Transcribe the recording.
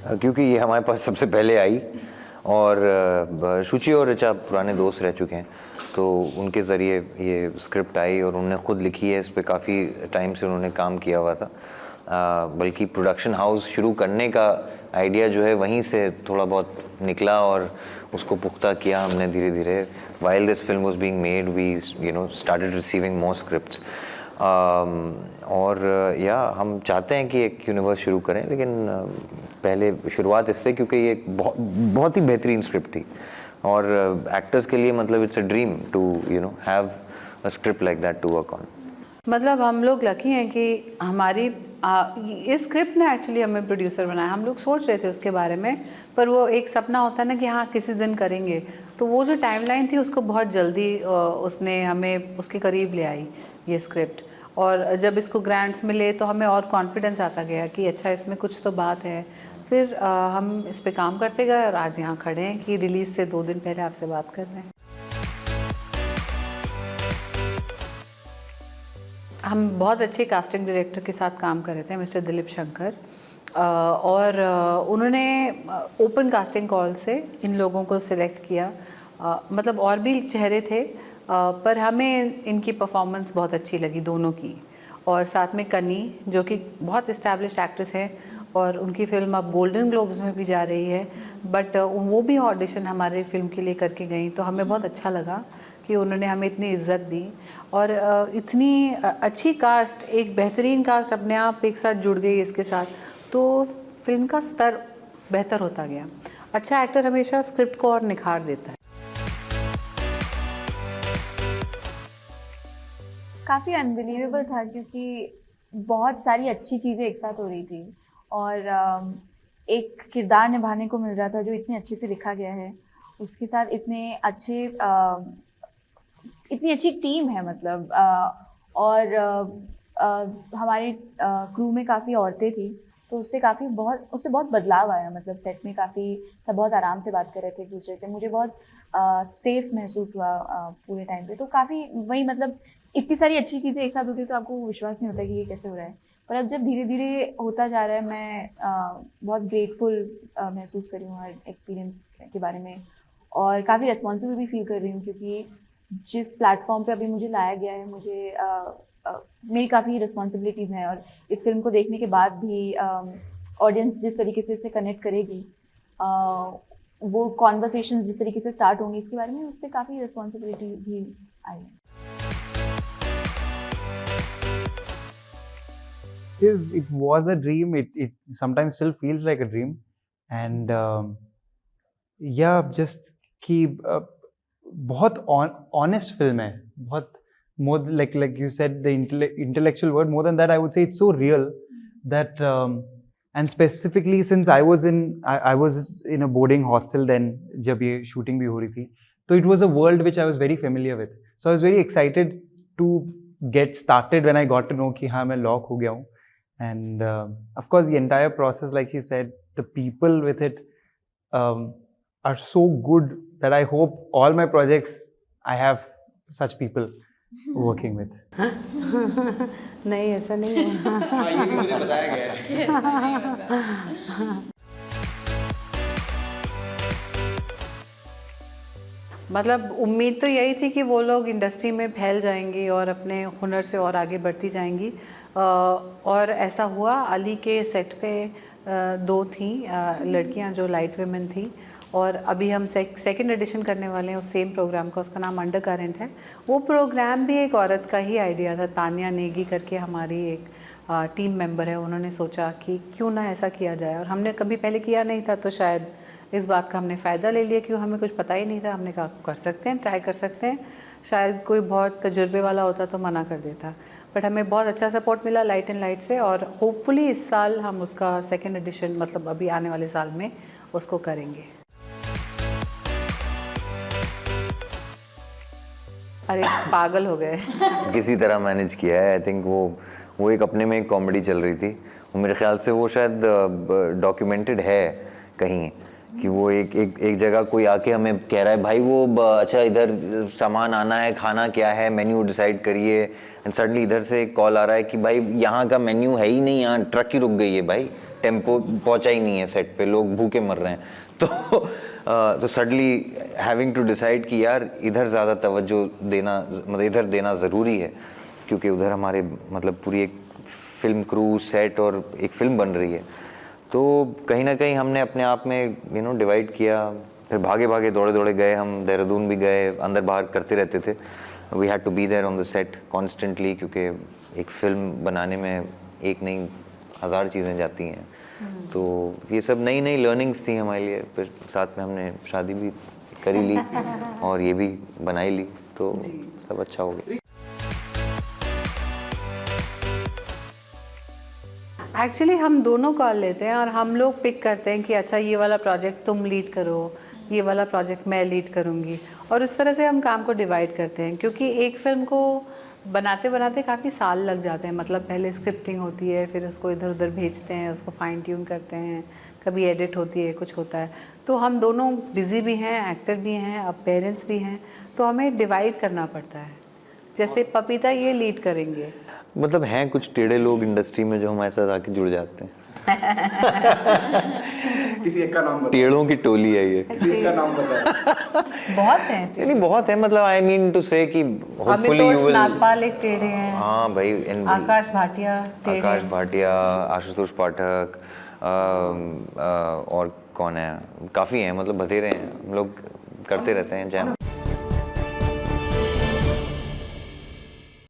क्योंकि ये हमारे पास सबसे पहले आई और शुचि और ऋचा पुराने दोस्त रह चुके हैं, तो उनके ज़रिए ये स्क्रिप्ट आई और उन्होंने ख़ुद लिखी है। इस पे काफ़ी टाइम से उन्होंने काम किया हुआ था, बल्कि प्रोडक्शन हाउस शुरू करने का आइडिया जो है वहीं से थोड़ा बहुत निकला और उसको पुख्ता किया हमने धीरे धीरे। While this film was being made we started receiving more scripts और या हम चाहते हैं कि एक यूनिवर्स शुरू करें, लेकिन पहले शुरुआत इससे, क्योंकि ये बहुत ही बेहतरीन स्क्रिप्ट थी और एक्टर्स के लिए मतलब it's a dream to have a script like that to work on. मतलब हम लोग लकी हैं कि हमारी इस स्क्रिप्ट ने एक्चुअली हमें प्रोड्यूसर बनाया। हम लोग सोच रहे थे उसके बारे में, पर वो एक सपना होता है ना कि हाँ किसी दिन करेंगे, तो वो जो टाइमलाइन थी उसको बहुत जल्दी उसने हमें उसके करीब ले आई ये स्क्रिप्ट। और जब इसको ग्रांट्स मिले तो हमें और कॉन्फिडेंस आता गया कि अच्छा इसमें कुछ तो बात है। फिर हम इस पे काम करते गए और आज यहाँ खड़े हैं कि रिलीज़ से 2 दिन पहले आपसे बात कर रहे हैं। हम बहुत अच्छे कास्टिंग डायरेक्टर के साथ काम कर रहे थे, मिस्टर दिलीप शंकर, और उन्होंने ओपन कास्टिंग कॉल से इन लोगों को सिलेक्ट किया। मतलब और भी चेहरे थे, पर हमें इनकी परफॉर्मेंस बहुत अच्छी लगी दोनों की। और साथ में कनी जो कि बहुत इस्टेब्लिश्ड एक्ट्रेस हैं और उनकी फ़िल्म अब गोल्डन ग्लोब्स में भी जा रही है, बट वो भी ऑडिशन हमारे फिल्म के लिए करके गई, तो हमें बहुत अच्छा लगा कि उन्होंने हमें इतनी इज्जत दी। और इतनी अच्छी कास्ट, एक बेहतरीन कास्ट अपने आप एक साथ जुड़ गई इसके साथ, तो फिल्म का स्तर बेहतर होता गया। अच्छा एक्टर हमेशा स्क्रिप्ट को और निखार देता है। काफ़ी अनबिलीवेबल था क्योंकि बहुत सारी अच्छी चीज़ें एक साथ हो रही थी और एक किरदार निभाने को मिल रहा था जो इतने अच्छे से लिखा गया है, उसके साथ इतनी अच्छी टीम है मतलब, और हमारे क्रू में काफ़ी औरतें थी, तो उससे बहुत बदलाव आया। मतलब सेट में काफ़ी सब बहुत आराम से बात कर रहे थे एक दूसरे से, मुझे बहुत सेफ महसूस हुआ पूरे टाइम पे। तो काफ़ी वही मतलब इतनी सारी अच्छी चीज़ें एक साथ होती तो आपको विश्वास नहीं होता कि ये कैसे हो रहा है, पर अब जब धीरे धीरे होता जा रहा है मैं बहुत ग्रेटफुल महसूस कर रही हूँ हर एक्सपीरियंस के बारे में, और काफ़ी रिस्पॉन्सिबल भी फील कर रही हूँ क्योंकि जिस प्लेटफॉर्म पे अभी मुझे लाया गया है, मुझे मेरी काफ़ी रिस्पॉन्सिबिलिटीज़ हैं, और इस फिल्म को देखने के बाद भी ऑडियंस जिस तरीके से इससे कनेक्ट करेगी, वो कॉन्वर्सेशंस जिस तरीके से स्टार्ट होंगी इसके बारे में, उससे काफ़ी रिस्पॉन्सिबिलिटी भी आई है। It was a dream. It sometimes still feels like a dream, and yeah, just कि बहुत honest film है, बहुत more like you said the intellectual word. More than that, I would say it's so real that and specifically since I was in a boarding hostel then जब ये shooting भी हो रही थी, so it was a world which I was very familiar with. So I was very excited to get started when I got to know कि हाँ मैं lock हो गया हूँ. And of course the entire process, like she said, the people with it are so good that I hope all my projects I have such people working with. नहीं ऐसा नहीं है। ये भी मुझे बताया गया है। मतलब उम्मीद तो यही थी कि वो लोग इंडस्ट्री में फैल जाएंगी और अपने हुनर से और आगे बढ़ती जाएंगी, और ऐसा हुआ। अली के सेट पे 2 थी लड़कियां जो लाइट विमेन थी, और अभी हम सेकंड एडिशन करने वाले हैं उस सेम प्रोग्राम का, उसका नाम अंडर करेंट है। वो प्रोग्राम भी एक औरत का ही आइडिया था, तानिया नेगी करके हमारी एक टीम मेंबर है, उन्होंने सोचा कि क्यों ना ऐसा किया जाए, और हमने कभी पहले किया नहीं था, तो शायद इस बात का हमने फ़ायदा ले लिया, क्यों हमें कुछ पता ही नहीं था। हमने कहा कर सकते हैं, ट्राई कर सकते हैं, शायद कोई बहुत तजुर्बे वाला होता तो मना कर देता, बट हमें बहुत अच्छा सपोर्ट मिला लाइट एंड लाइट से, और होपफुली इस साल हम उसका सेकंड एडिशन मतलब अभी आने वाले साल में उसको करेंगे। अरे पागल हो गए। किसी तरह मैनेज किया है। आई थिंक वो एक अपने में एक कॉमेडी चल रही थी, वो मेरे ख्याल से वो शायद डॉक्यूमेंटेड है कहीं कि वो एक जगह कोई आके हमें कह रहा है भाई वो अच्छा इधर सामान आना है, खाना क्या है, मेन्यू डिसाइड करिए, एंड सडनली इधर से एक कॉल आ रहा है कि भाई यहाँ का मेन्यू है ही नहीं, यहाँ ट्रक ही रुक गई है भाई, टेम्पो पहुँचा ही नहीं है सेट पे, लोग भूखे मर रहे हैं। तो सडनली हैविंग टू डिसाइड कि यार इधर ज़्यादा तवज्जो देना, मतलब इधर देना ज़रूरी है, क्योंकि उधर हमारे मतलब पूरी एक फिल्म क्रू, सेट और एक फ़िल्म बन रही है। तो कहीं ना कहीं हमने अपने आप में डिवाइड किया, फिर भागे भागे दौड़े दौड़े गए, हम देहरादून भी गए, अंदर बाहर करते रहते थे। We had to be there on the set constantly, क्योंकि एक फ़िल्म बनाने में एक नहीं 1000 चीज़ें जाती हैं। तो ये सब नई नई लर्निंग्स थी हमारे लिए। फिर साथ में हमने शादी भी करी ली और ये भी बनाई ली, तो सब अच्छा हो गया। एक्चुअली हम दोनों कॉल लेते हैं और हम लोग पिक करते हैं कि अच्छा ये वाला प्रोजेक्ट तुम लीड करो, ये वाला प्रोजेक्ट मैं लीड करूँगी, और उस तरह से हम काम को डिवाइड करते हैं। क्योंकि एक फ़िल्म को बनाते बनाते काफ़ी साल लग जाते हैं, मतलब पहले स्क्रिप्टिंग होती है, फिर उसको इधर उधर भेजते हैं, उसको फाइन ट्यून करते हैं, कभी एडिट होती है, कुछ होता है। तो हम दोनों बिज़ी भी हैं, एक्टर भी हैं, अब पेरेंट्स भी हैं, तो हमें डिवाइड करना पड़ता है। जैसे पपीता ये लीड करेंगे, मतलब हैं कुछ टेढ़े लोग इंडस्ट्री में जो हमारे साथ आके जुड़ जाते हैं। किसी एक का नाम बताओ। टेढ़ों की टोली है ये। किसी एक का नाम बताओ। बहुत हैं नहीं बहुत है, मतलब आई मीन टू से कि hopefully you Amitosh will. Nagpal एक टेढ़े हैं, हाँ भाई, आकाश भाटिया टेढ़े आकाश हैं। भाटिया, आशुतोष पाठक, और कौन है, काफ़ी हैं, मतलब बतेरे हैं, हम लोग करते रहते हैं जैम।